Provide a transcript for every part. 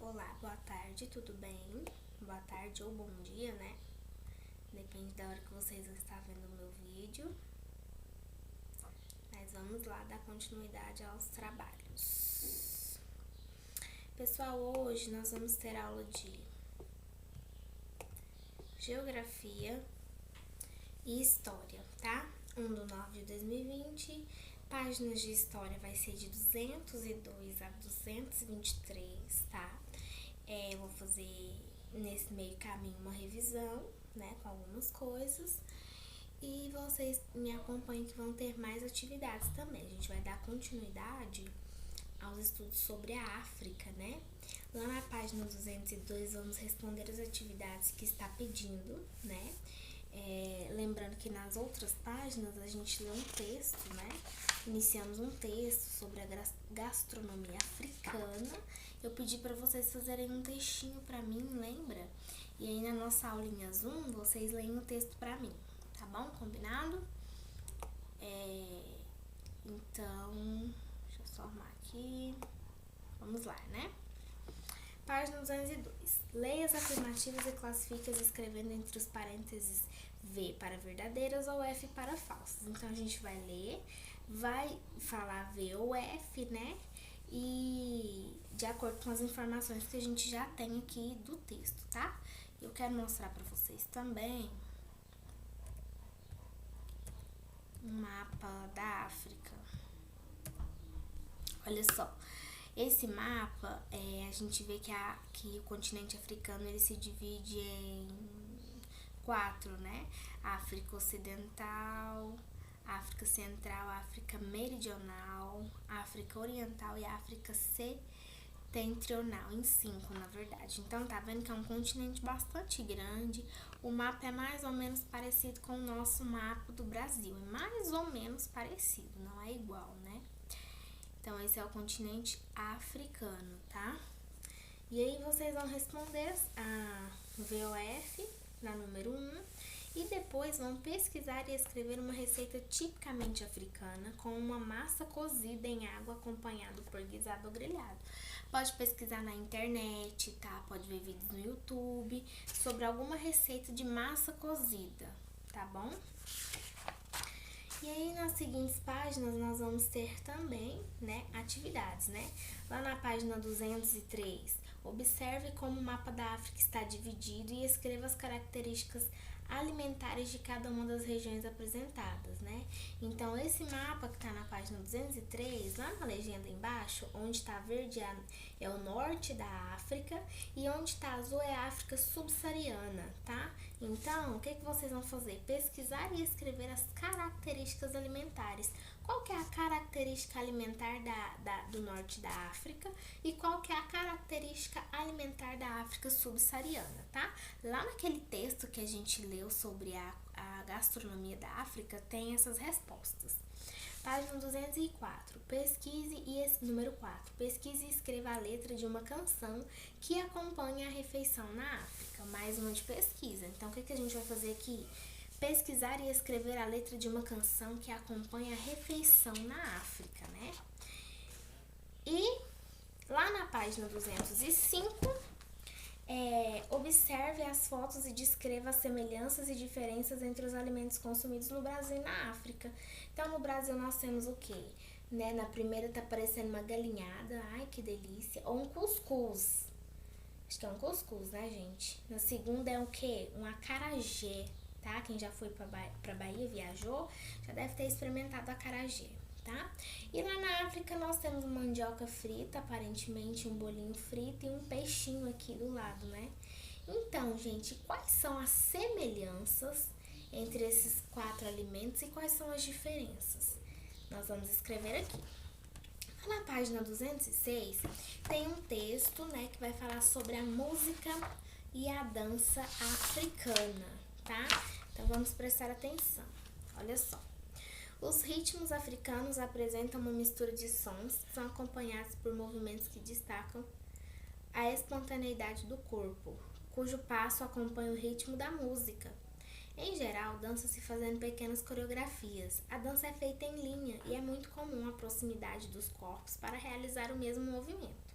Olá, boa tarde, tudo bem? Boa tarde ou bom dia, né? Depende da hora que vocês vão estar vendo o meu vídeo. Mas vamos lá dar continuidade aos trabalhos. Pessoal, hoje nós vamos ter aula de Geografia e História, tá? 1/9/2020. Páginas de História vai ser de 202 a 223, tá? Eu vou fazer nesse meio caminho uma revisão, né, com algumas coisas. E vocês me acompanhem que vão ter mais atividades também. A gente vai dar continuidade aos estudos sobre a África, né? Lá na página 202 vamos responder as atividades que está pedindo, né? Lembrando que nas outras páginas a gente lê um texto, né? Iniciamos um texto sobre a gastronomia africana. Eu pedi para vocês fazerem um textinho para mim, lembra? E aí na nossa aulinha Zoom, vocês leem o texto para mim, tá bom? Combinado? Então, deixa eu só arrumar aqui. Vamos lá, né? Página 202. Leia as afirmativas e classifique-as escrevendo entre os parênteses V para verdadeiras ou F para falsas. Então, a gente vai ler, vai falar V ou F, né? E de acordo com as informações que a gente já tem aqui do texto, tá? Eu quero mostrar para vocês também um mapa da África. Olha só. Esse mapa, a gente vê que o continente africano ele se divide em 4, né? África Ocidental, África Central, África Meridional, África Oriental e África Setentrional, em 5, na verdade. Então, tá vendo que é um continente bastante grande. O mapa é mais ou menos parecido com o nosso mapa do Brasil. É mais ou menos parecido, não é igual, né? Então, esse é o continente africano, tá? E aí, vocês vão responder a VOF, na número 1, e depois vão pesquisar e escrever uma receita tipicamente africana com uma massa cozida em água acompanhado por guisado ou grelhado. Pode pesquisar na internet, tá? Pode ver vídeos no YouTube sobre alguma receita de massa cozida, tá bom? E aí, nas seguintes páginas, nós vamos ter também, né, atividades, né? Lá na página 203, observe como o mapa da África está dividido e escreva as características alimentares de cada uma das regiões apresentadas, né? Então, esse mapa que está na página 203, lá na legenda embaixo, onde está verde é o norte da África e onde está azul é a África subsaariana, tá? Então, o que vocês vão fazer? Pesquisar e escrever as características alimentares. Qual que é a característica alimentar do norte da África e qual que é a característica alimentar da África subsaariana, tá? Lá naquele texto que a gente leu sobre a gastronomia da África, tem essas respostas. Página 204, número 4, pesquise e escreva a letra de uma canção que acompanha a refeição na África. Mais uma de pesquisa. Então, o que a gente vai fazer aqui? Pesquisar e escrever a letra de uma canção que acompanha a refeição na África, né? E lá na página 205, observe as fotos e descreva as semelhanças e diferenças entre os alimentos consumidos no Brasil e na África. Então, no Brasil nós temos o quê? Né? Na primeira tá parecendo uma galinhada, ai que delícia, ou um cuscuz. Acho que é um cuscuz, né, gente? Na segunda é o quê? Um acarajé, tá? Quem já foi pra Bahia, viajou, já deve ter experimentado acarajé, tá? E lá na África nós temos mandioca frita, aparentemente um bolinho frito e um peixinho aqui do lado, né? Então, gente, quais são as semelhanças entre esses 4 alimentos e quais são as diferenças? Nós vamos escrever aqui. Na página 206, tem um texto, né, que vai falar sobre a música e a dança africana, tá? Então, vamos prestar atenção. Olha só. Os ritmos africanos apresentam uma mistura de sons que são acompanhados por movimentos que destacam a espontaneidade do corpo, cujo passo acompanha o ritmo da música. Em geral, dança-se fazendo pequenas coreografias. A dança é feita em linha e é muito comum a proximidade dos corpos para realizar o mesmo movimento.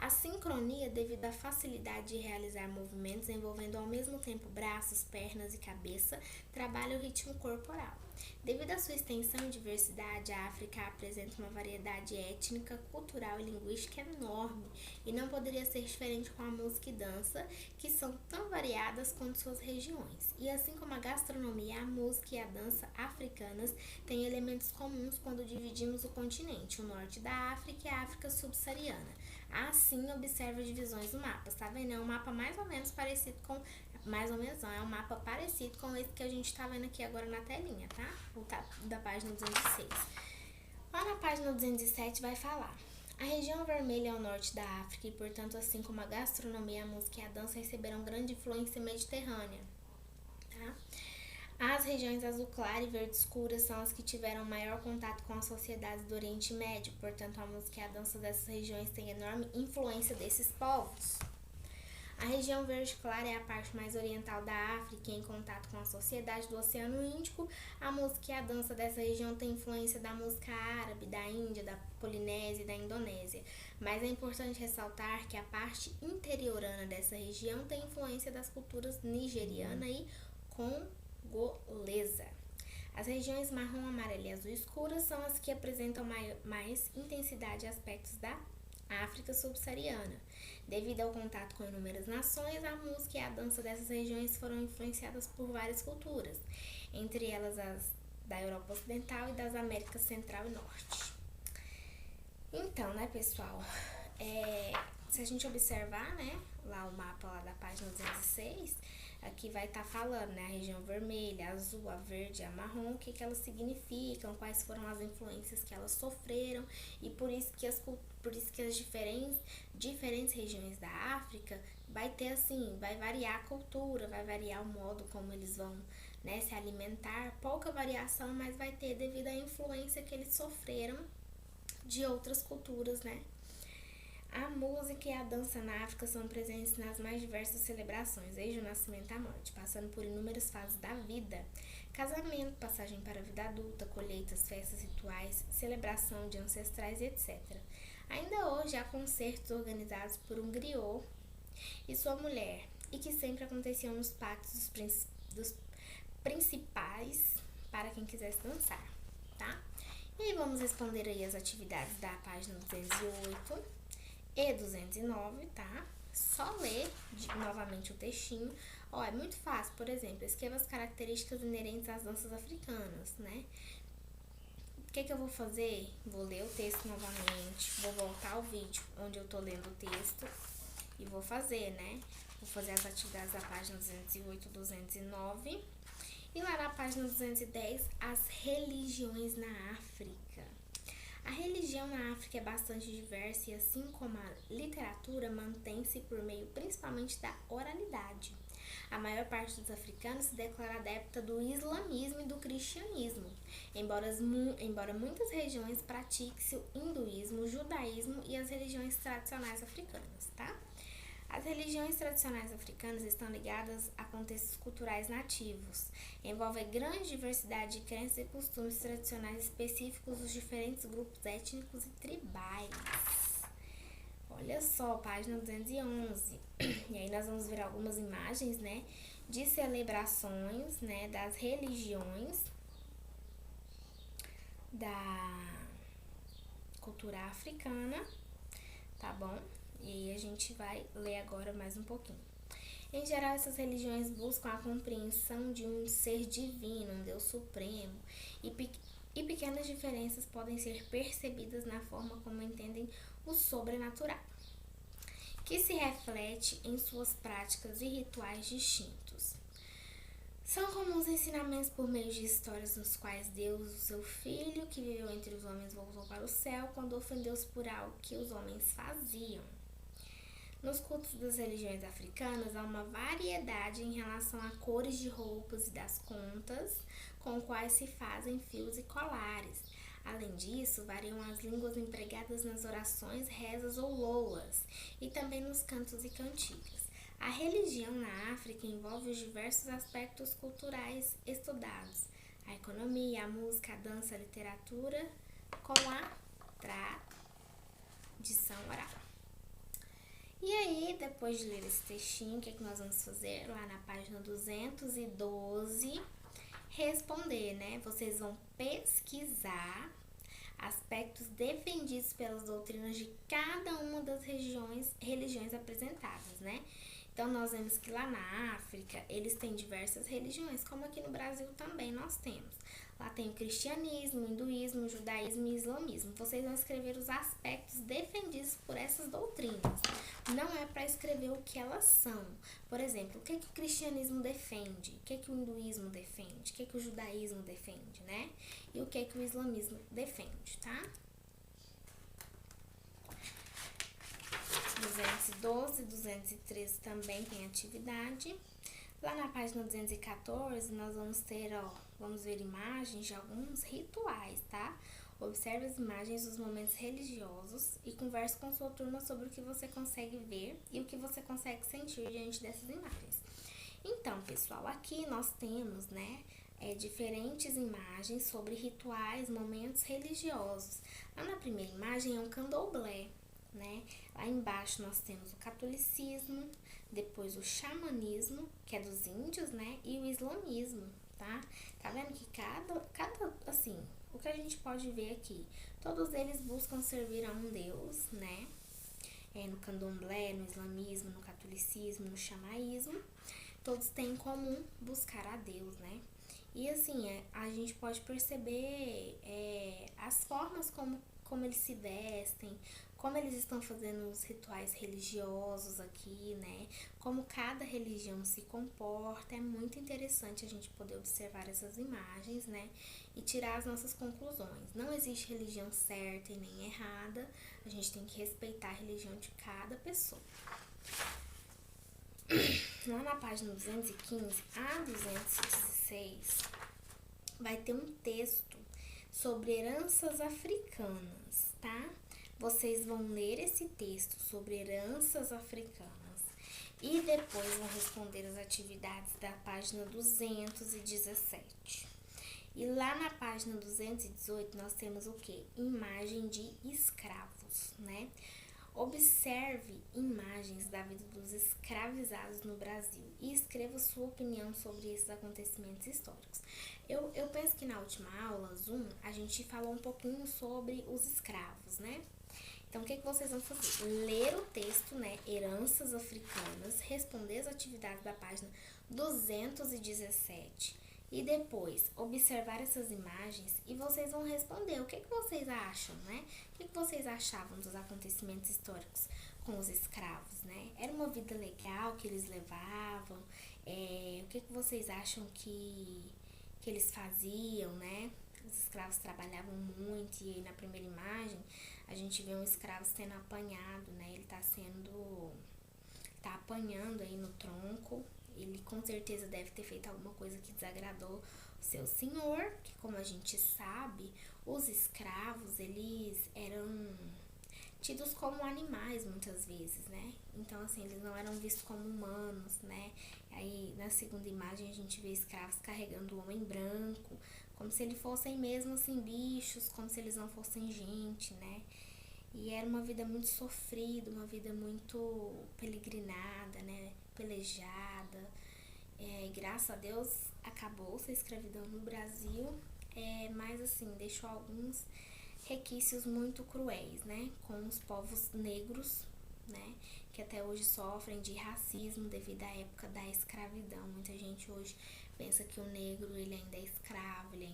A sincronia devido à facilidade de realizar movimentos envolvendo ao mesmo tempo braços, pernas e cabeça, trabalha o ritmo corporal. Devido à sua extensão e diversidade, a África apresenta uma variedade étnica, cultural e linguística enorme e não poderia ser diferente com a música e dança, que são tão variadas quanto suas regiões. E assim como a gastronomia, a música e a dança africanas têm elementos comuns quando dividimos o continente, o norte da África e a África subsaariana. Assim, observa as divisões do mapa, tá vendo? É um mapa mais ou menos parecido com... Mais ou menos não, é um mapa parecido com esse que a gente tá vendo aqui agora na telinha, tá? Da página 206. Lá na página 207 vai falar: a região vermelha é o norte da África e, portanto, assim como a gastronomia, a música e a dança receberam grande influência mediterrânea, tá? As regiões azul claro e verde escura são as que tiveram maior contato com as sociedades do Oriente Médio, portanto, a música e a dança dessas regiões têm enorme influência desses povos. A região verde clara é a parte mais oriental da África, em contato com a sociedade do Oceano Índico. A música e a dança dessa região têm influência da música árabe, da Índia, da Polinésia e da Indonésia. Mas é importante ressaltar que a parte interiorana dessa região tem influência das culturas nigeriana e congolesa. As regiões marrom, amarela e azul escura são as que apresentam mais intensidade e aspectos da África subsaariana. Devido ao contato com inúmeras nações, a música e a dança dessas regiões foram influenciadas por várias culturas, entre elas as da Europa Ocidental e das Américas Central e Norte. Então, né, pessoal, se a gente observar, né, lá o mapa lá da página 206, aqui vai estar falando, né, a região vermelha, a azul, a verde, a marrom, o que elas significam, quais foram as influências que elas sofreram, e por isso que as diferentes regiões da África vai ter assim, vai variar a cultura, vai variar o modo como eles vão, né, se alimentar, pouca variação, mas vai ter devido à influência que eles sofreram de outras culturas, né. A música e a dança na África são presentes nas mais diversas celebrações, desde o nascimento à morte, passando por inúmeras fases da vida: casamento, passagem para a vida adulta, colheitas, festas rituais, celebração de ancestrais, etc. Ainda hoje há concertos organizados por um griot e sua mulher, e que sempre aconteciam nos pátios dos principais para quem quisesse dançar, tá? E aí vamos responder aí as atividades da página 208 e 209, tá? Só ler novamente o textinho. Ó, é muito fácil, por exemplo, escreva as características inerentes às danças africanas, né? O que eu vou fazer? Vou ler o texto novamente, vou voltar ao vídeo onde eu tô lendo o texto e vou fazer, né? Vou fazer as atividades da página 208 e 209. E lá na página 210, as religiões na África. A religião na África é bastante diversa e, assim como a literatura, mantém-se por meio principalmente da oralidade. A maior parte dos africanos se declara adepta do islamismo e do cristianismo, embora muitas regiões pratiquem o hinduísmo, o judaísmo e as religiões tradicionais africanas, tá? As religiões tradicionais africanas estão ligadas a contextos culturais nativos, envolvem grande diversidade de crenças e costumes tradicionais específicos dos diferentes grupos étnicos e tribais. Olha só, página 211. E aí nós vamos ver algumas imagens, né, de celebrações, né, das religiões da cultura africana, tá bom? E aí a gente vai ler agora mais um pouquinho. Em geral, essas religiões buscam a compreensão de um ser divino, um Deus supremo, e pequenas diferenças podem ser percebidas na forma como entendem o sobrenatural, que se reflete em suas práticas e rituais distintos. São comuns ensinamentos por meio de histórias nos quais Deus, o seu Filho, que viveu entre os homens, voltou para o céu quando ofendeu-se por algo que os homens faziam. Nos cultos das religiões africanas, há uma variedade em relação a cores de roupas e das contas com quais se fazem fios e colares. Além disso, variam as línguas empregadas nas orações, rezas ou loas, e também nos cantos e cantigas. A religião na África envolve os diversos aspectos culturais estudados: a economia, a música, a dança, a literatura, com a tradição oral. depois de ler esse textinho, o que nós vamos fazer? Lá na página 212, responder, né? Vocês vão pesquisar aspectos defendidos pelas doutrinas de cada uma das religiões apresentadas, né? Então, nós vemos que lá na África, eles têm diversas religiões, como aqui no Brasil também nós temos. Lá tem o cristianismo, o hinduísmo, o judaísmo e o islamismo. Vocês vão escrever os aspectos defendidos por essas doutrinas. Não é para escrever o que elas são. Por exemplo, o que o cristianismo defende? O que o hinduísmo defende? O que o judaísmo defende, né? E o que o islamismo defende, tá? 212, 213 também tem atividade. Lá na página 214, nós vamos ter, vamos ver imagens de alguns rituais, tá? Observe as imagens dos momentos religiosos e converse com sua turma sobre o que você consegue ver e o que você consegue sentir diante dessas imagens. Então, pessoal, aqui nós temos, né, diferentes imagens sobre rituais, momentos religiosos. Lá na primeira imagem é um candomblé, né? Lá embaixo nós temos o catolicismo, depois o xamanismo, que é dos índios, né? E o islamismo, tá? Tá vendo que cada assim, o que a gente pode ver aqui, todos eles buscam servir a um Deus, né? No candomblé, no islamismo, no catolicismo, no xamaísmo, todos têm em comum buscar a Deus, né? E assim, a gente pode perceber as formas como eles se vestem, como eles estão fazendo os rituais religiosos aqui, né? Como cada religião se comporta. É muito interessante a gente poder observar essas imagens, né? E tirar as nossas conclusões. Não existe religião certa e nem errada. A gente tem que respeitar a religião de cada pessoa. Lá na página 215 a 216, vai ter um texto sobre heranças africanas, tá? Vocês vão ler esse texto sobre heranças africanas e depois vão responder as atividades da página 217. E lá na página 218 nós temos o quê? Imagem de escravos, né? Observe imagens da vida dos escravizados no Brasil e escreva sua opinião sobre esses acontecimentos históricos. Eu penso que na última aula, Zoom, a gente falou um pouquinho sobre os escravos, né? Então, o que vocês vão fazer? Ler o texto, né? Heranças africanas, responder as atividades da página 217 e depois observar essas imagens e vocês vão responder o que vocês acham, né? O que vocês achavam dos acontecimentos históricos com os escravos, né? Era uma vida legal que eles levavam? O que vocês acham que eles faziam, né? Os escravos trabalhavam muito e na primeira imagem a gente vê um escravo sendo apanhado, né? Ele tá apanhando aí no tronco. Ele com certeza deve ter feito alguma coisa que desagradou o seu senhor, que como a gente sabe, os escravos, eles eram tidos como animais muitas vezes, né? Então, assim, eles não eram vistos como humanos, né? Aí, na segunda imagem, a gente vê escravos carregando o homem branco, como se eles fossem mesmo, assim, bichos, como se eles não fossem gente, né? E era uma vida muito sofrida, uma vida muito peregrinada, né? Pelejada. Graças a Deus, acabou-se a escravidão no Brasil, mas, assim, deixou alguns requisitos muito cruéis, né? Com os povos negros, né? Que até hoje sofrem de racismo devido à época da escravidão. Muita gente hoje pensa que o negro, ele ainda é escravo, ele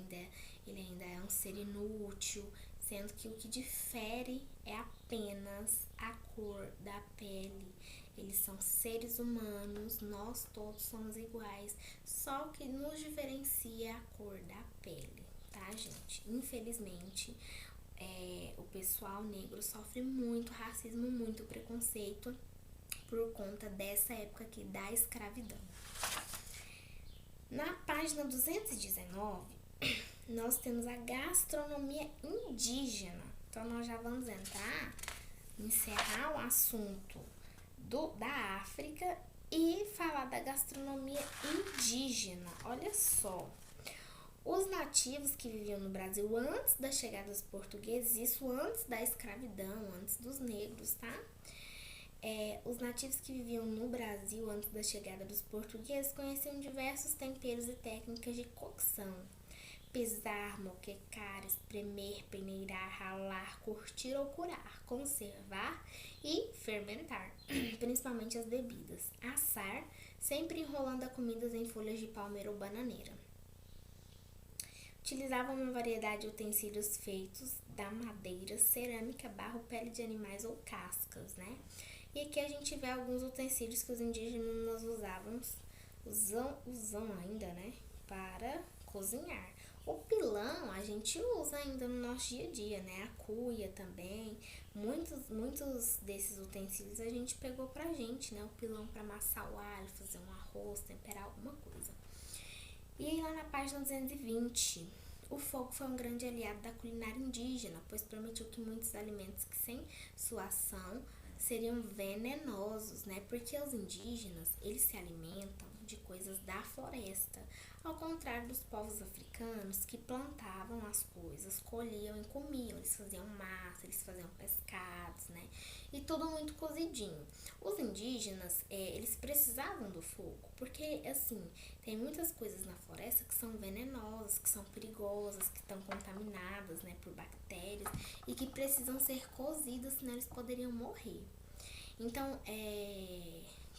ainda é um ser inútil, sendo que o que difere é apenas a cor da pele. Eles são seres humanos, nós todos somos iguais, só o que nos diferencia é a cor da pele, tá, gente? Infelizmente, o pessoal negro sofre muito racismo, muito preconceito por conta dessa época aqui da escravidão. Na página 219, nós temos a gastronomia indígena. Então, nós já vamos encerrar o assunto da África e falar da gastronomia indígena. Olha só. Os nativos que viviam no Brasil antes da chegada dos portugueses, isso antes da escravidão, antes dos negros, tá? Os nativos que viviam no Brasil antes da chegada dos portugueses conheciam diversos temperos e técnicas de cocção. Pisar, moquecar, espremer, peneirar, ralar, curtir ou curar, conservar e fermentar, principalmente as bebidas. Assar, sempre enrolando a comida em folhas de palmeira ou bananeira. Utilizavam uma variedade de utensílios feitos da madeira, cerâmica, barro, pele de animais ou cascas, né? E aqui a gente vê alguns utensílios que os indígenas usam ainda, né? Para cozinhar. O pilão a gente usa ainda no nosso dia a dia, né? A cuia também. Muitos desses utensílios a gente pegou pra gente, né? O pilão para amassar o alho, fazer um arroz, temperar alguma coisa. E aí lá na página 220, o fogo foi um grande aliado da culinária indígena, pois permitiu que muitos alimentos que sem sua ação seriam venenosos, né? Porque os indígenas, eles se alimentam de coisas da floresta, ao contrário dos povos africanos que plantavam as coisas, colhiam e comiam. Eles faziam massa, eles faziam pescados, né? E tudo muito cozidinho. Os indígenas, eles precisavam do fogo, porque, assim, tem muitas coisas na floresta que são venenosas, que são perigosas, que estão contaminadas, né, por bactérias e que precisam ser cozidas, senão eles poderiam morrer. Então,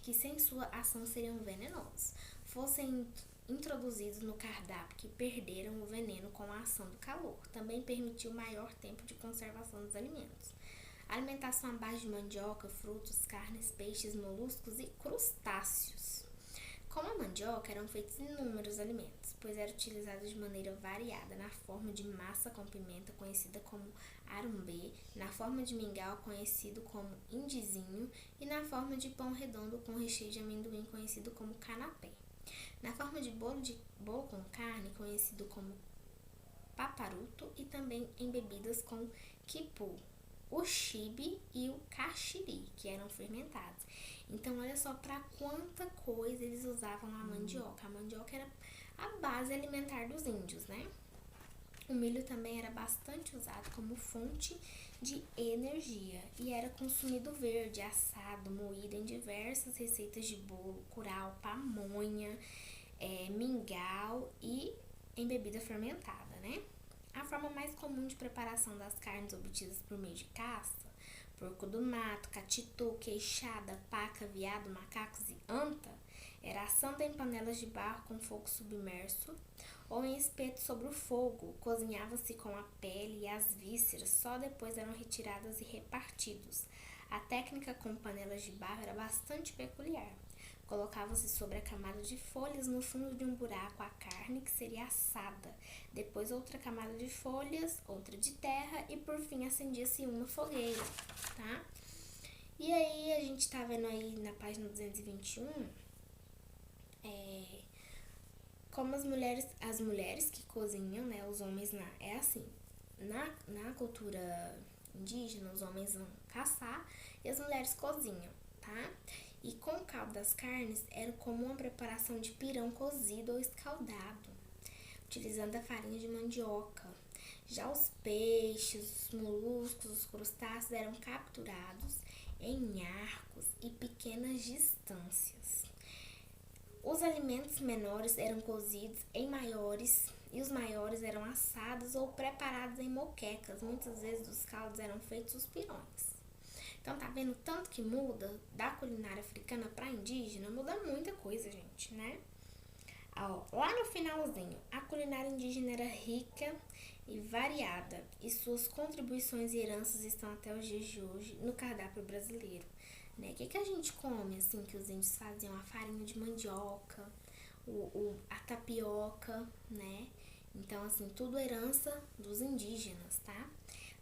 que sem sua ação seriam venenosos. Fossem introduzidos no cardápio que perderam o veneno com a ação do calor. Também permitiu maior tempo de conservação dos alimentos. Alimentação à base de mandioca, frutos, carnes, peixes, moluscos e crustáceos. Como a mandioca, eram feitos inúmeros alimentos, pois era utilizada de maneira variada, na forma de massa com pimenta, conhecida como arumbê, na forma de mingau, conhecido como indizinho, e na forma de pão redondo com recheio de amendoim, conhecido como canapé. Na forma de bolo com carne, conhecido como paparuto, e também em bebidas com quipu, o chibe e o caxiri, que eram fermentados. Então, olha só para quanta coisa eles usavam a mandioca. A mandioca era a base alimentar dos índios, né? O milho também era bastante usado como fonte de energia e era consumido verde, assado, moído em diversas receitas de bolo, curau, pamonha, mingau e em bebida fermentada, né? A forma mais comum de preparação das carnes obtidas por meio de caça, porco do mato, catitu, queixada, paca, veado, macacos e anta, era assando em panelas de barro com fogo submerso ou em espeto sobre o fogo. Cozinhava-se com a pele e as vísceras, só depois eram retiradas e repartidos. A técnica com panelas de barro era bastante peculiar. Colocava-se sobre a camada de folhas no fundo de um buraco a carne que seria assada, depois outra camada de folhas, outra de terra e por fim acendia-se uma fogueira, tá? E aí a gente tá vendo aí na página 221 como as mulheres que cozinham, né, os homens é assim, na cultura indígena os homens vão caçar e as mulheres cozinham, tá? E com o caldo das carnes era comum a preparação de pirão cozido ou escaldado, utilizando a farinha de mandioca. Já os peixes, os moluscos, os crustáceos eram capturados em arcos e pequenas distâncias. Os alimentos menores eram cozidos em maiores e os maiores eram assados ou preparados em moquecas. Muitas vezes os caldos eram feitos os pirões. Então tá vendo tanto que muda da culinária africana para indígena? Muda muita coisa, gente, né? Lá no finalzinho, a culinária indígena era rica e variada e suas contribuições e heranças estão até os dias de hoje no cardápio brasileiro. Né? O que a gente come, assim, que os índios faziam? A farinha de mandioca, a tapioca, né? Então, assim, tudo herança dos indígenas, tá?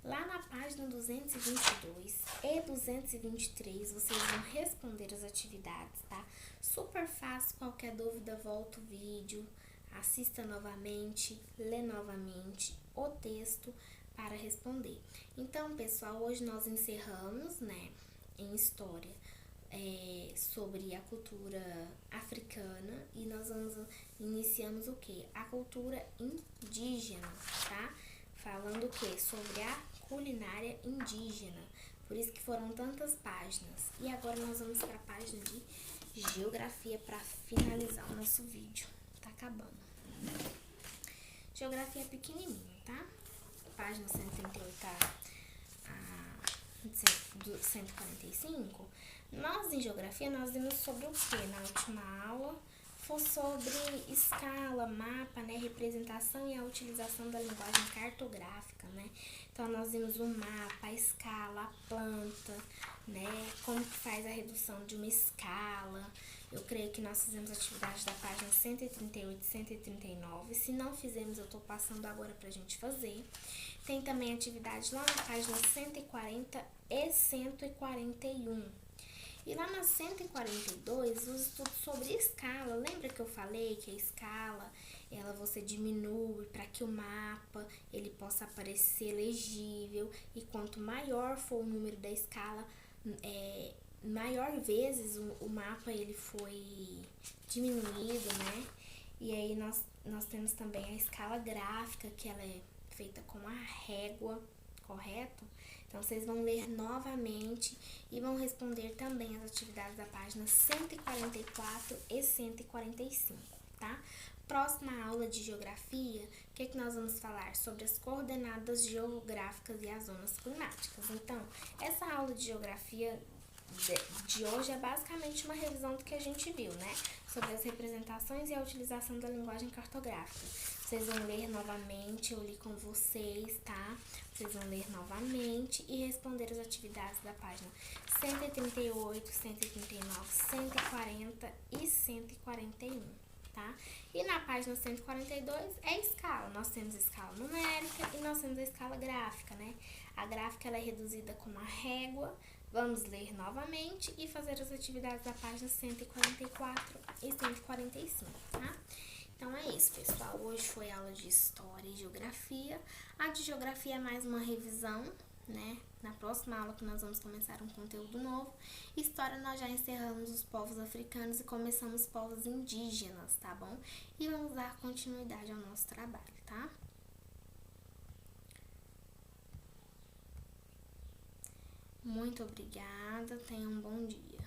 Lá na página 222 e 223, vocês vão responder as atividades, tá? Super fácil, qualquer dúvida, volta o vídeo, assista novamente, lê novamente o texto para responder. Então, pessoal, hoje nós encerramos, né, em história, sobre a cultura africana e nós iniciamos o que? A cultura indígena, tá? Falando o que? Sobre a culinária indígena, Por isso que foram tantas páginas. E agora nós vamos para a página de geografia para finalizar o nosso vídeo. Tá acabando. Geografia é pequenininho, tá? Página 138 do 145. Nós, em geografia, nós vimos sobre o que na última aula? Foi sobre escala, mapa, né, representação e a utilização da linguagem cartográfica, né? Então, nós vimos o mapa, a escala, a planta, né? Como que faz a redução de uma escala. Eu creio que nós fizemos atividade da página 138 e 139. Se não fizemos, eu tô passando agora pra gente fazer. Tem também atividade lá na página 140 e 141. E lá na 142, os estudos sobre escala. Lembra que eu falei que a escala, ela você diminui para que o mapa ele possa aparecer legível. E quanto maior for o número da escala, maior vezes o mapa ele foi diminuído, né? E aí nós temos também a escala gráfica, que ela é feita com a régua, correto? Então, vocês vão ler novamente e vão responder também as atividades da página 144 e 145, tá? Próxima aula de geografia, o que nós vamos falar? Sobre as coordenadas geográficas e as zonas climáticas. Então, essa aula de geografia de hoje é basicamente uma revisão do que a gente viu, né? Sobre as representações e a utilização da linguagem cartográfica. Vocês vão ler novamente, eu li com vocês, tá? Vocês vão ler novamente e responder as atividades da página 138, 139, 140 e 141, tá? E na página 142 é escala. Nós temos a escala numérica e nós temos a escala gráfica, né? A gráfica ela é reduzida com uma régua. Vamos ler novamente e fazer as atividades da página 144 e 145, tá? Então é isso, pessoal. Hoje foi aula de História e Geografia. A de Geografia é mais uma revisão, né? Na próxima aula que nós vamos começar um conteúdo novo. História nós já encerramos os povos africanos e começamos os povos indígenas, tá bom? E vamos dar continuidade ao nosso trabalho, tá? Muito obrigada, tenham um bom dia.